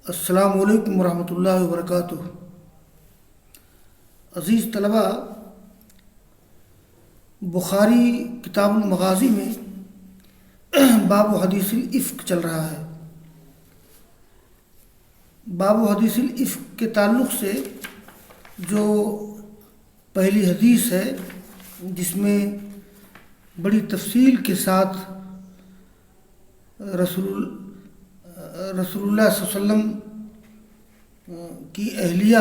السلام علیکم ورحمۃ اللہ وبرکاتہ۔ عزیز طلبہ، بخاری کتاب المغازی میں باب حدیث الافک چل رہا ہے۔ باب حدیث الافک کے تعلق سے جو پہلی حدیث ہے جس میں بڑی تفصیل کے ساتھ رسول اللہ صلی اللہ علیہ وسلم کی اہلیہ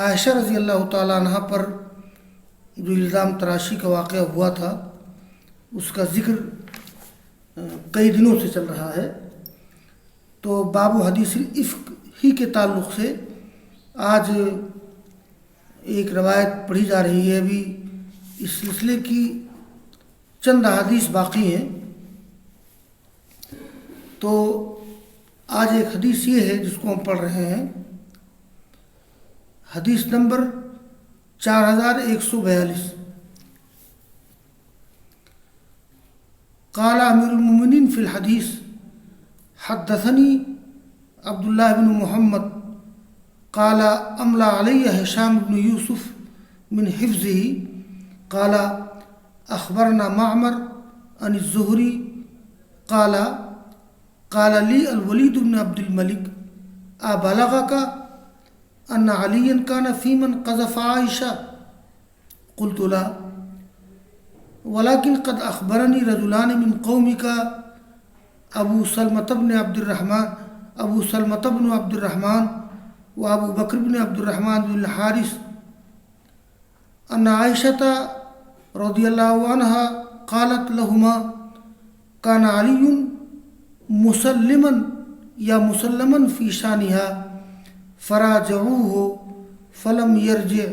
عائشہ رضی اللہ تعالیٰ عنہ پر جو الزام تراشی کا واقعہ ہوا تھا اس کا ذکر کئی دنوں سے چل رہا ہے، تو باب حدیث الافک ہی کے تعلق سے آج ایک روایت پڑھی جا رہی ہے۔ ابھی اس سلسلے کی چند احادیث باقی ہیں، تو آج ایک حدیث یہ ہے جس کو ہم پڑھ رہے ہیں، حدیث نمبر 4142۔ قال امیر المؤمنین فی الحدیث حدثنی عبداللہ بن محمد قال املا علی ہشام بن یوسف من حفظہ قال اخبرنا معمر عن الزہری قال قال لی الولید بن عبد الملک ابلغک ان علی کان فی من قذف عائشہ قلت لا ولكن قد اخبرنی رجلان من قومک ابو سلمۃ بن عبد الرحمن و ابو بکر بن عبد الرحمن بن الحارث ان عائشہ رضی اللہ عنہا قالت لہما کان علی مسلما فی شانها فراجعوه فلم یرجع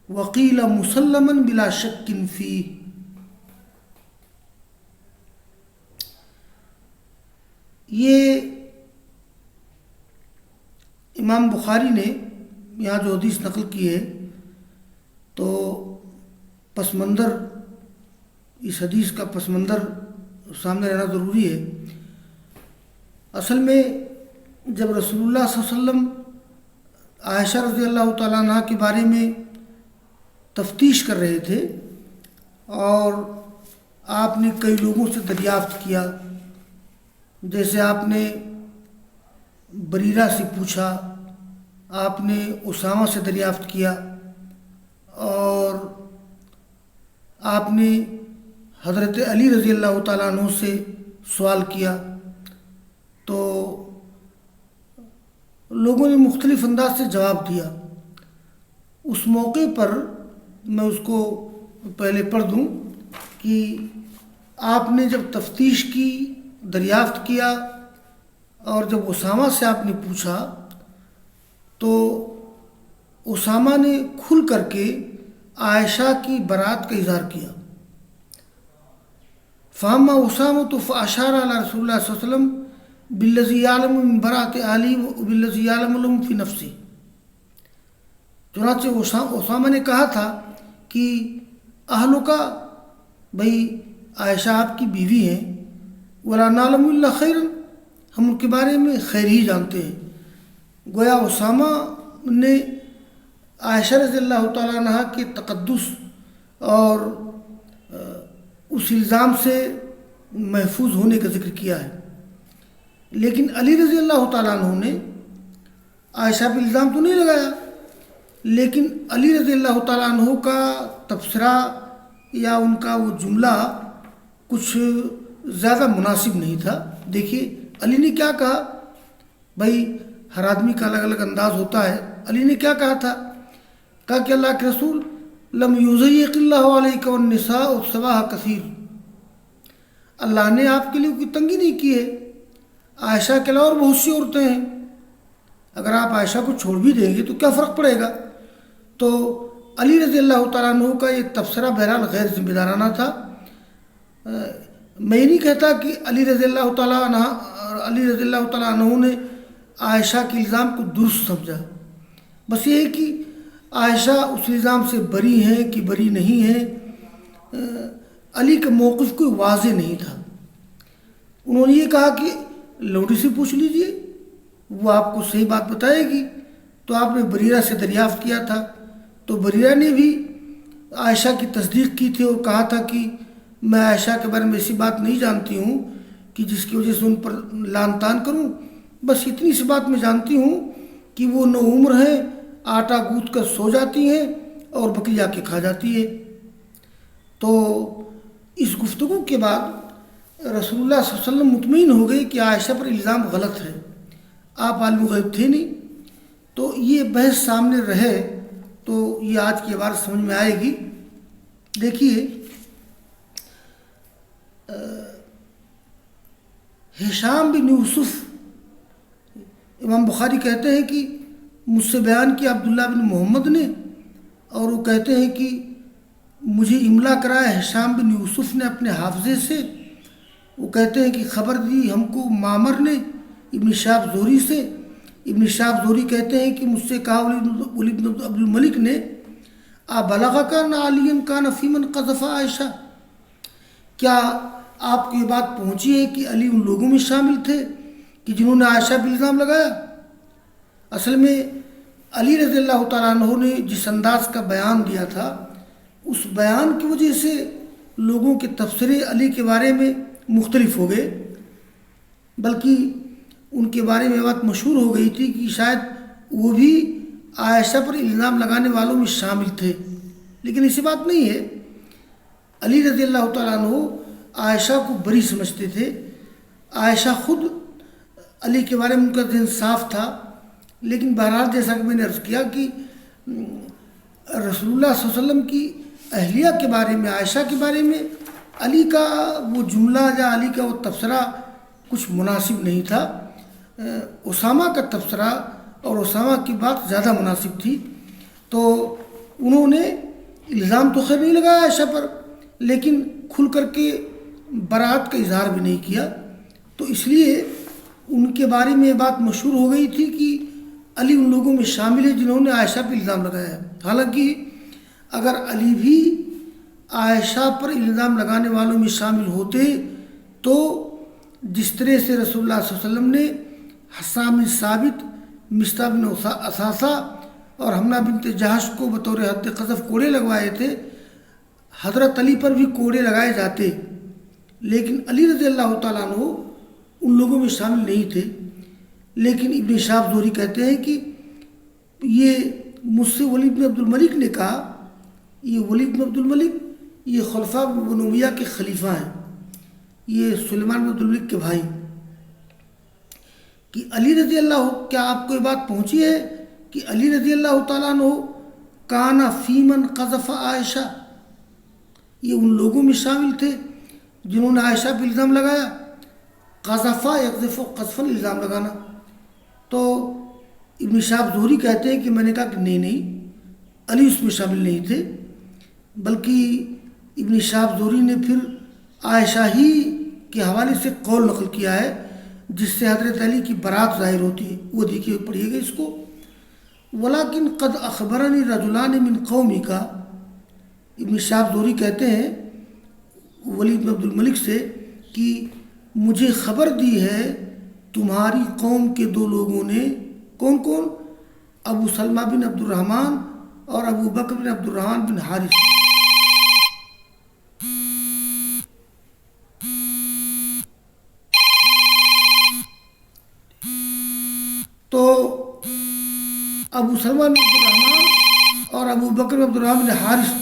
وقیل مسلما بلا شک فیہ۔ یہ امام بخاری نے یہاں جو حدیث نقل کی ہے، تو پس منظر، اس حدیث کا پس منظر سامنے رہنا ضروری ہے۔ اصل میں جب رسول اللہ صلی اللہ علیہ وسلم عائشہ رضی اللہ تعالیٰ عنہ کے بارے میں تفتیش کر رہے تھے اور آپ نے کئی لوگوں سے دریافت کیا، جیسے آپ نے بریرہ سے پوچھا، آپ نے اسامہ سے دریافت کیا، اور آپ نے حضرت علی رضی اللہ تعالیٰ عنہ سے سوال کیا، تو لوگوں نے مختلف انداز سے جواب دیا۔ اس موقع پر میں اس کو پہلے پڑھ دوں کہ آپ نے جب تفتیش کی، دریافت کیا، اور جب اسامہ سے آپ نے پوچھا تو اسامہ نے کھل کر کے عائشہ کی برات کا اظہار کیا۔ فاما اسامہ فاشار علی رسول اللہ صلی اللہ علیہ وسلم بالذی یعلم من برات اہلی وبالذی یعلم لهم فی نفسی۔ چنانچہ اسامہ نے کہا تھا کہ اہلوں کا، بھئی عائشہ آپ کی بیوی ہیں، ولا نعلم الا خیرا، ہم ان کے بارے میں خیر ہی جانتے ہیں۔ گویا اسامہ نے عائشہ رضی اللہ تعالیٰ عنہ کے تقدس اور اس الزام سے محفوظ ہونے کا ذکر کیا ہے، لیکن علی رضی اللہ تعالیٰ عنہ نے عائشہ پہ الزام تو نہیں لگایا، لیکن علی رضی اللہ تعالیٰ عنہ کا تبصرہ یا ان کا وہ جملہ کچھ زیادہ مناسب نہیں تھا۔ دیکھیے علی نے کیا کہا، بھائی ہر آدمی کا الگ الگ انداز ہوتا ہے۔ علی نے کیا کہا تھا؟ کہا کہ اللہ کے رسول لم یضیق اللہ علیک والنساء سواہ کثیر، اللہ نے آپ کے لیے کوئی تنگی نہیں کی ہے، عائشہ کے علاوہ اور بہت سی عورتیں ہیں، اگر آپ عائشہ کو چھوڑ بھی دیں گے تو کیا فرق پڑے گا؟ تو علی رضی اللہ تعالیٰ عنہ کا یہ تبصرہ بہرحال غیر ذمہ دارانہ تھا۔ میں یہ نہیں کہتا کہ علی رضی اللہ تعالیٰ عنہ نے عائشہ کے الزام کو درست سمجھا، بس یہ ہے کہ عائشہ اس الزام سے بری ہیں کہ بری نہیں ہیں، علی کا موقف کوئی واضح نہیں تھا۔ انہوں نے یہ کہا کہ لوڈی سے پوچھ لیجئے، وہ آپ کو صحیح بات بتائے گی۔ تو آپ نے بریرہ سے دریافت کیا تھا، تو بریرہ نے بھی عائشہ کی تصدیق کی تھی اور کہا تھا کہ میں عائشہ کے بارے میں ایسی بات نہیں جانتی ہوں کہ جس کی وجہ سے ان پر لعن طعن کروں، بس اتنی سی بات میں جانتی ہوں کہ وہ نو عمر ہیں، آٹا گوندھ کر سو جاتی ہیں اور بکری آ کے کھا جاتی ہے۔ تو اس گفتگو کے بعد رسول اللہ صلی اللہ علیہ وسلم مطمئن ہو گئے کہ عائشہ پر الزام غلط ہے، آپ عالم غیب تھے نہیں۔ تو یہ بحث سامنے رہے تو یہ آج کی عبارت سمجھ میں آئے گی۔ دیکھیے، ہشام بن یوسف، امام بخاری کہتے ہیں کہ مجھ سے بیان کیا عبداللہ بن محمد نے، اور وہ کہتے ہیں کہ مجھے املا کرایا ہشام بن یوسف نے اپنے حافظے سے۔ وہ کہتے ہیں کہ خبر دی ہم کو معمر نے ابن شہاب زہری سے۔ ابن شہاب زہری کہتے ہیں کہ مجھ سے کہا ولید بن عبد الملک نے، بلغک ان علی کان فی من قذف عائشہ، کیا آپ کو یہ بات پہنچی ہے کہ علی ان لوگوں میں شامل تھے کہ جنہوں نے عائشہ پہ الزام لگایا؟ اصل میں علی رضی اللہ تعالیٰ عنہ نے جس انداز کا بیان دیا تھا، اس بیان کی وجہ سے لوگوں کے تبصرے علی کے بارے میں مختلف ہو گئے، بلکہ ان کے بارے میں بات مشہور ہو گئی تھی کہ شاید وہ بھی عائشہ پر الزام لگانے والوں میں شامل تھے، لیکن ایسی بات نہیں ہے۔ علی رضی اللہ تعالیٰ عنہ عائشہ کو بری سمجھتے تھے، عائشہ خود علی کے بارے میں ان کا ذہن صاف تھا، لیکن بہرحال جیسا کہ میں نے عرض کیا کہ رسول اللہ صلی اللہ علیہ وسلم کی اہلیہ کے بارے میں، عائشہ کے بارے میں علی کا وہ جملہ یا علی کا وہ تبصرہ کچھ مناسب نہیں تھا۔ اسامہ کا تبصرہ اور اسامہ کی بات زیادہ مناسب تھی۔ تو انہوں نے الزام تو خیر نہیں لگایا عائشہ پر، لیکن کھل کر کے برات کا اظہار بھی نہیں کیا، تو اس لیے ان کے بارے میں یہ بات مشہور ہو گئی تھی کہ علی ان لوگوں میں شامل ہے جنہوں نے عائشہ پہ الزام لگایا ہے۔ حالانکہ اگر علی بھی عائشہ پر الزام لگانے والوں میں شامل ہوتے تو جس طرح سے رسول اللہ صلی اللہ علیہ وسلم نے حسام بن ثابت، مصطح بن اثاثہ اور حمنہ بنت جہش کو بطور حد قذف کوڑے لگوائے تھے، حضرت علی پر بھی کوڑے لگائے جاتے، لیکن علی رضی اللہ تعالیٰ عنہ ان لوگوں میں شامل نہیں تھے۔ لیکن ابن شہاب زہری کہتے ہیں کہ یہ مجھ سے ولید بن عبد الملک نے کہا، یہ ولید بن عبد الملک یہ خلفاء بن امیہ کے خلیفہ ہیں، یہ سلیمان بن عبد الملک کے بھائی، کہ علی رضی اللہ، کیا آپ کو یہ بات پہنچی ہے کہ علی رضی اللہ تعالیٰ عنہ کانا فی من قذف عائشہ، یہ ان لوگوں میں شامل تھے جنہوں نے عائشہ پہ الزام لگایا۔ قذفہ یقذف قذفاً، الزام لگانا۔ تو ابن شہاب زہری کہتے ہیں کہ میں نے کہا کہ نہیں، علی اس میں شامل نہیں تھے، بلکہ ابن شہاب زہری نے پھر عائشہ ہی کے حوالے سے قول نقل کیا ہے جس سے حضرت علی کی برات ظاہر ہوتی ہے۔ وہ دیکھیے، پڑھیے گا اس کو۔ ولیکن قد اخبرنی رجلان من قومی کا، ابن شہاب زہری کہتے ہیں ولید بن عبد الملک سے کہ مجھے خبر دی ہے تمہاری قوم کے دو لوگوں نے، کون کون؟ ابو سلمہ بن عبد الرحمن اور ابو بکر بن عبد الرحمن بن حارث۔ تو ابو سلمہ بن عبد الرحمن اور ابو بکر بن عبد الرحمن بن حارث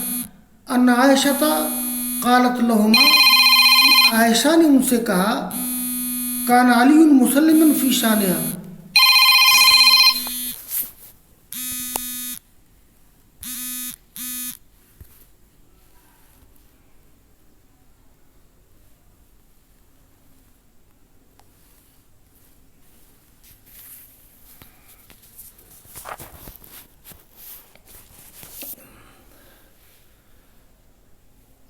ان عائشہ قالت لہما، عائشہ نے ان سے کہا کان علی مسلما فی شانہا،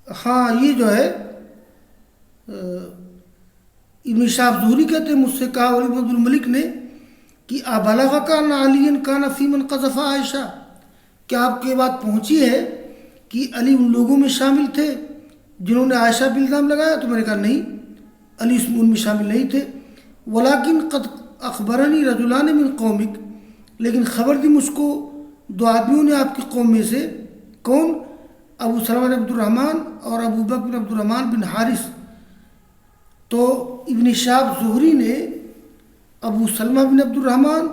ہاں یہ جو ہے ابن شہاب زہری کہتے ہیں مجھ سے کہا ولید بن عبد الملک نے کہ ابلغک ان علی کان فی من قذف عائشہ، کیا آپ کو یہ بات پہنچی ہے کہ علی ان لوگوں میں شامل تھے جنہوں نے عائشہ پہ الزام لگایا؟ تو میں نے کہا نہیں، علی ان میں شامل نہیں تھے۔ ولیکن قد اخبرنی رجلان من قومک، لیکن خبر دی مجھ کو دو آدمیوں نے آپ کی قوم میں سے، کون؟ ابو سلمہ بن عبد الرحمن اور ابو بکر بن عبد الرحمن بن حارث۔ تو ابن شہاب زہری نے ابو سلمہ بن عبد الرحمن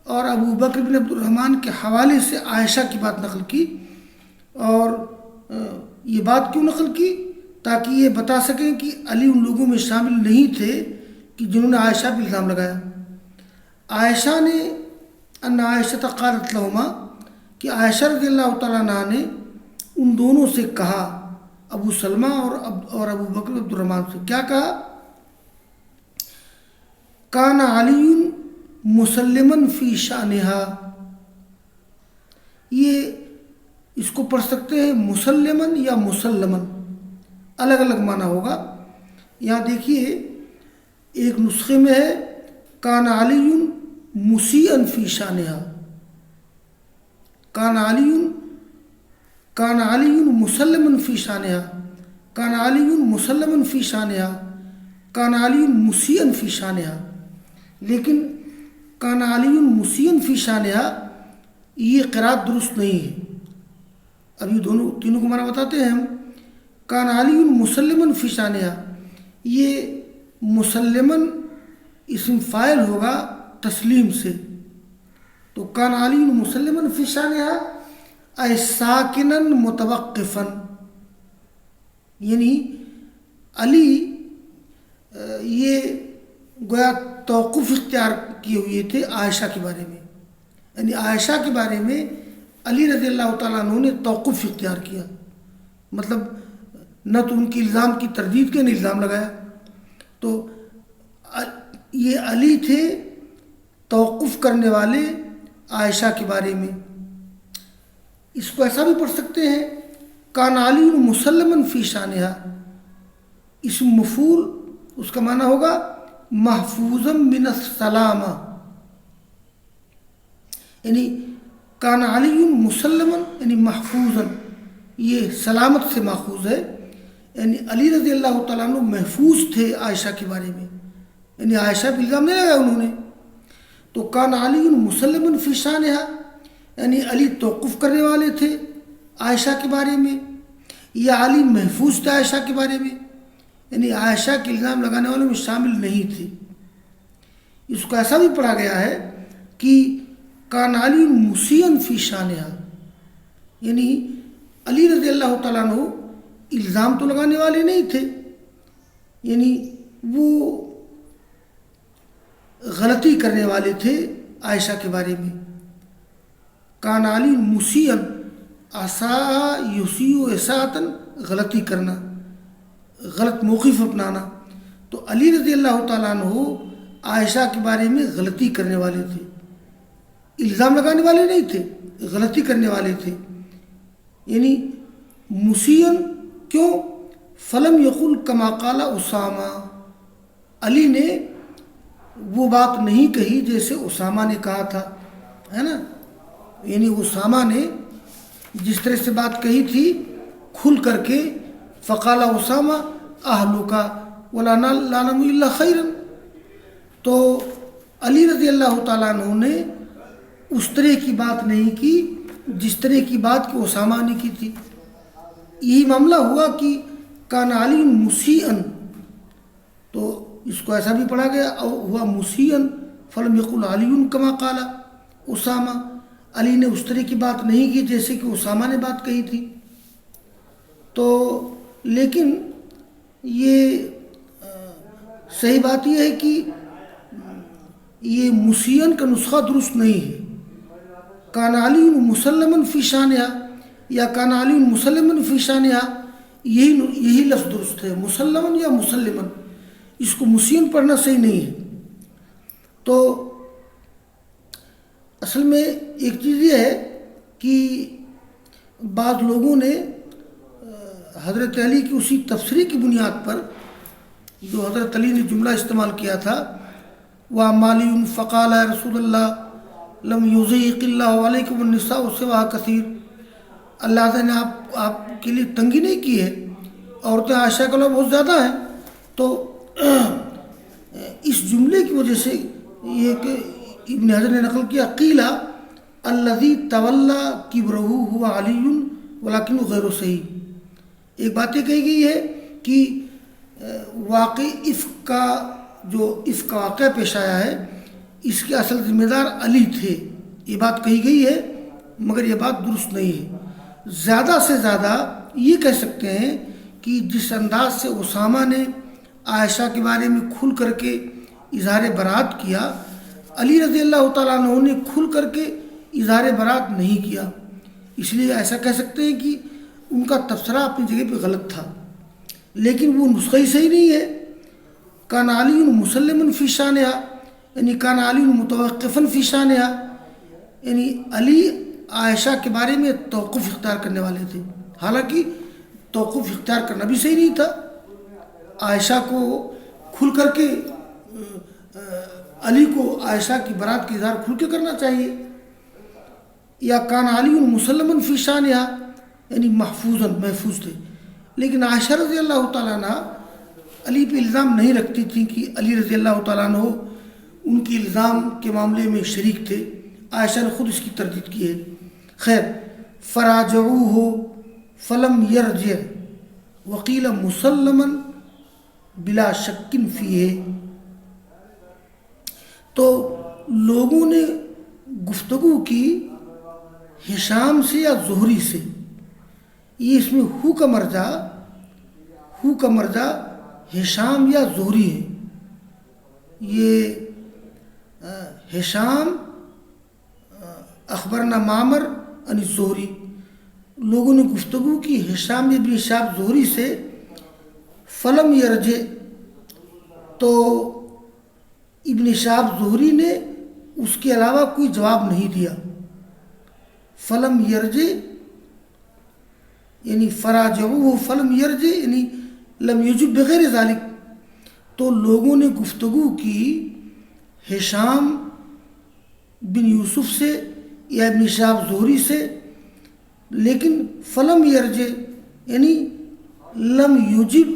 اور ابو بکر بن عبد الرحمن کے حوالے سے عائشہ کی بات نقل کی، اور یہ بات کیوں نقل کی؟ تاکہ یہ بتا سکیں کہ علی ان لوگوں میں شامل نہیں تھے کہ جنہوں نے عائشہ پہ الزام لگایا۔ عائشہ نے ان عائشہ قالت لہما، کہ عائشہ رضی اللہ تعالیٰ عنہ نے ان دونوں سے کہا، ابو سلمہ اور ابو بکر عبد الرحمن سے کیا کہا؟ کان علی مسلمن فی شانہا، یہ اس کو پڑھ سکتے ہیں مسلمن یا مسلمن، الگ الگ معنی ہوگا۔ یہاں دیکھیے ایک نسخے میں ہے کان علی مسیئن فی شانہا، کان علی مسلمن فی شانہا، کان علی مسلمن فی شانہا، کان علی مسیئن فی شانہا۔ لیکن کان علی مسیئن فی شانہا یہ قرات درست نہیں ہے۔ ابھی تینوں کو معنی بتاتے ہیں ہم۔ کان علی مسلمن فی شانہا، یہ مسلمن اسم فاعل ہوگا تسلیم سے، تو کان علی مسلمن فی شانہا اے ساکنن متوقفن، یعنی علی یہ گویا توقف اختیار کیے ہوئے تھے عائشہ کے بارے میں، یعنی عائشہ کے بارے میں علی رضی اللہ تعالیٰ عنہ نے توقف اختیار کیا، مطلب نہ تو ان کی الزام کی تردید کے، نہ الزام لگایا۔ تو یہ علی تھے توقف کرنے والے عائشہ کے بارے میں۔ اس کو ایسا بھی پڑھ سکتے ہیں کان علی مسلمن فی شانہا، اسم مفعول اس کا معنی ہوگا محفوظا من السلامہ، یعنی کان علی مسلمن یعنی محفوظا، یہ سلامت سے ماخوذ ہے، یعنی علی رضی اللہ تعالیٰ عنہ محفوظ تھے عائشہ کے بارے میں، یعنی عائشہ پہ الزام نہیں لگایا انہوں نے۔ تو کان علی مسلمن فی شانہا یعنی علی توقف کرنے والے تھے عائشہ کے بارے میں، یا علی محفوظ تھے عائشہ کے بارے میں، یعنی عائشہ کے الزام لگانے والوں میں شامل نہیں تھے۔ اس کو ایسا بھی پڑھا گیا ہے کہ کان علی مسیئن فی شانہا، یعنی علی رضی اللہ تعالیٰ عنہ الزام تو لگانے والے نہیں تھے، یعنی وہ غلطی کرنے والے تھے عائشہ کے بارے میں۔ کان علی مسیئن، اساء یسیء اساءۃ، غلطی کرنا، غلط موقف اپنانا، تو علی رضی اللہ تعالیٰ عنہ عائشہ کے بارے میں غلطی کرنے والے تھے، الزام لگانے والے نہیں تھے، غلطی کرنے والے تھے، یعنی مسیئن کیوں؟ فلم یقل کما قال اسامہ، علی نے وہ بات نہیں کہی جیسے اسامہ نے کہا تھا، ہے نا، یعنی اسامہ نے جس طرح سے بات کہی تھی کھل کر کے، فقال اسامہ اہلک ولا نعلم الا خیرا، تو علی رضی اللہ تعالیٰ عنہ نے اس طرح کی بات نہیں کی جس طرح کی بات کہ اسامہ نے کی تھی۔ یہی معاملہ ہوا کہ کان علی مسیئن، تو اس کو ایسا بھی پڑھا گیا اور ہوا مسیئن فلم یقل علی کما قال اسامہ، علی نے اس طرح کی بات نہیں کی جیسے کہ اسامہ نے بات کہی تھی۔ تو لیکن یہ صحیح بات یہ ہے کہ یہ مسیئن کا نسخہ درست نہیں ہے، کان علی مسلمن فی شانہا یا کان علی مسلمن فی شانہا، یہی لفظ درست ہے، مسلمن یا مسلمن، اس کو مسیئن پڑھنا صحیح نہیں ہے۔ تو اصل میں ایک چیز یہ ہے کہ بعض لوگوں نے حضرت علی کی اسی تفسیری کی بنیاد پر جو حضرت علی نے جملہ استعمال کیا تھا، وَأَمَّا عَلِيٌّ فَقَالَ يَا رسول اللہ لَمْ يُضِيقِ اللَّهُ عَلَيْكُمْ النِّسَاءُ سِوَاهَا كَثِيرٌ، اللہ تعالیٰ نے آپ کے لیے تنگی نہیں کی ہے، عورتیں عائشہ کا لوگ بہت زیادہ ہیں۔ تو اس جملے کی وجہ سے یہ کہ ابن حجر نے نقل کیا قیلا الذی تولا کبرہ ہوا علی ولیکن غیر صحیح. ایک بات یہ کہی گئی ہے کہ واقعی افک کا واقعہ پیش آیا ہے اس کے اصل ذمہ دار علی تھے، یہ بات کہی گئی ہے، مگر یہ بات درست نہیں ہے. زیادہ سے زیادہ یہ کہہ سکتے ہیں کہ جس انداز سے اسامہ نے عائشہ کے بارے میں کھل کر کے اظہار برات کیا، علی رضی اللہ تعالیٰ عنہ نے کھل کر کے اظہار برات نہیں کیا. اس لیے ایسا کہہ سکتے ہیں کہ ان کا تبصرہ اپنی جگہ پہ غلط تھا، لیکن وہ نسخہ ہی صحیح نہیں ہے. کان علی مسلما فی شانہا، یعنی کان علی متوقفا فی شانہا، یعنی علی عائشہ کے بارے میں توقف اختیار کرنے والے تھے، حالانکہ توقف اختیار کرنا بھی صحیح نہیں تھا. عائشہ کو کھل کر کے علی کو عائشہ کی برات کا اظہار کھل کے کرنا چاہیے. یا کان علی مسلما فی شانہا، یعنی محفوظ تھے. لیکن عائشہ رضی اللہ تعالیٰ عنہ علی پہ الزام نہیں رکھتی تھیں کہ علی رضی اللہ تعالیٰ عنہ ان کی الزام کے معاملے میں شریک تھے. عائشہ نے خود اس کی تردید کی ہے. خیر، فراجعوہ فلم یرجع وقیل مسلما بلا شک فیہ. تو لوگوں نے گفتگو کی ہشام سے یا زہری سے، یہ اس میں ہو کا مرجع ہشام یا زہری ہے. یہ ہشام اخبرنا معمر عن الزہری، لوگوں نے گفتگو کی ہشام ابن شہاب زہری سے. فلم یرجع، تو ابن شہاب زہری نے اس کے علاوہ کوئی جواب نہیں دیا. فلم یرجع یعنی فراجعوہ فلم یرجع یعنی لم یجب بغیر ذالک. تو لوگوں نے گفتگو کی ہشام بن یوسف سے یا ابن شہاب زہری سے، لیکن فلم یرجع یعنی لم یجب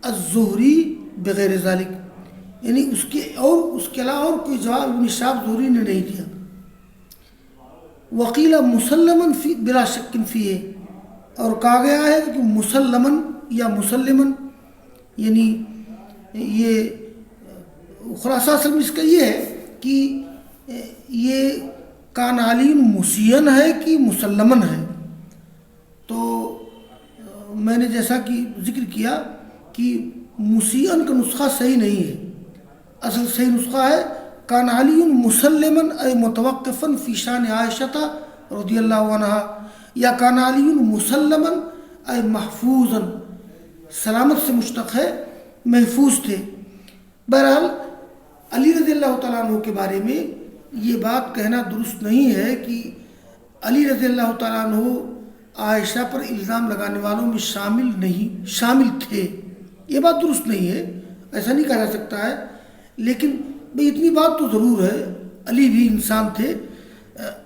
الزہری بغیر ذالک، یعنی اس کے علاوہ اور کوئی جواب ابن شہاب زہری نے نہیں دیا. وقیل مسلما فی بلا شک فیہ، اور کہا گیا ہے کہ مسلمن یا مسلمن، یعنی یہ خلاصہ اصل میں اس کا یہ ہے کہ یہ کان علی مسیئن ہے کہ مسلمن ہے. تو میں نے جیسا کہ ذکر کیا کہ مسیئن کا نسخہ صحیح نہیں ہے، اصل صحیح نسخہ ہے کان علی مسلمن ای متوقفا فی شان عائشہ رضی اللہ عنہا، یا کان علی مسلمن ای محفوظا، سلامت سے مشتق ہے، محفوظ تھے. بہرحال علی رضی اللہ تعالیٰ عنہ کے بارے میں یہ بات کہنا درست نہیں ہے کہ علی رضی اللہ تعالیٰ عنہ عائشہ پر الزام لگانے والوں میں شامل تھے، یہ بات درست نہیں ہے، ایسا نہیں کہا جا سکتا ہے. لیکن بھئی اتنی بات تو ضرور ہے، علی بھی انسان تھے.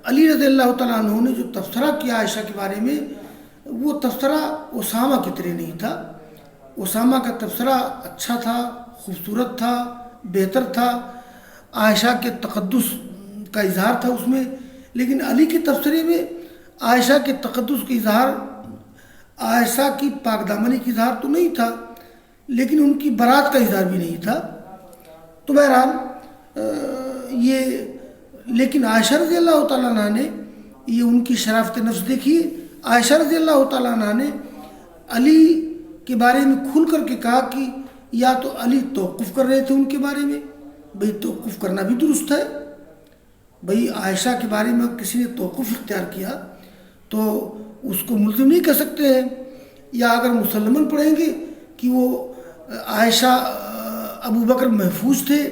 علی رضی اللہ تعالیٰ عنہ نے جو تبصرہ کیا عائشہ کے بارے میں، وہ تبصرہ اسامہ کی طرح نہیں تھا. اسامہ کا تبصرہ اچھا تھا، خوبصورت تھا، بہتر تھا، عائشہ کے تقدس کا اظہار تھا اس میں. لیکن علی کے تبصرے میں عائشہ کے تقدس کا اظہار، عائشہ کی پاک دامنی کا اظہار تو نہیں تھا، لیکن ان کی برات کا اظہار بھی نہیں تھا. تو بہرحال لیکن عائشہ رضی اللہ تعالیٰ عنہ نے یہ ان کی شرافت نفس دیکھی. عائشہ رضی اللہ تعالیٰ عنہ نے علی کے بارے میں کھل کر کے کہا کہ یا تو علی توقف کر رہے تھے ان کے بارے میں، بھئی توقف کرنا بھی درست ہے. بھئی عائشہ کے بارے میں کسی نے توقف اختیار کیا تو اس کو ملزم نہیں کہہ سکتے ہیں. یا اگر مسلمان پڑھیں گے کہ وہ عائشہ ابو بکر محفوظ تھے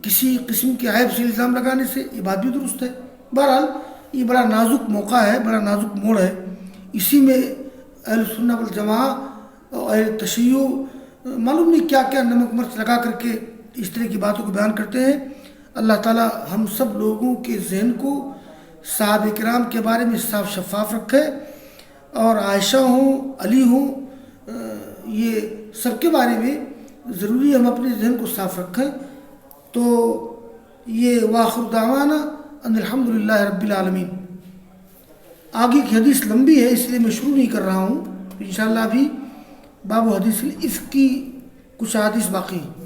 کسی قسم کے عیب سے الزام لگانے سے، یہ بات بھی درست ہے. بہرحال یہ بڑا نازک موقع ہے، بڑا نازک موڑ ہے. اسی میں اہل سنہ والجماعہ اور اہل تشیع معلوم نہیں کیا کیا نمک مرچ لگا کر کے اس طرح کی باتوں کو بیان کرتے ہیں. اللہ تعالی ہم سب لوگوں کے ذہن کو صحابہ کرام کے بارے میں صاف شفاف رکھے، اور عائشہ ہوں، علی ہوں، یہ سب کے بارے میں ضروری ہم اپنے ذہن کو صاف رکھیں. تو یہ واخر دعوانا ان الحمدللہ رب العالمین۔ آگے کی حدیث لمبی ہے اس لیے میں شروع نہیں کر رہا ہوں، انشاءاللہ ابھی باب حدیث الافک کی کچھ حدیث باقی ہیں۔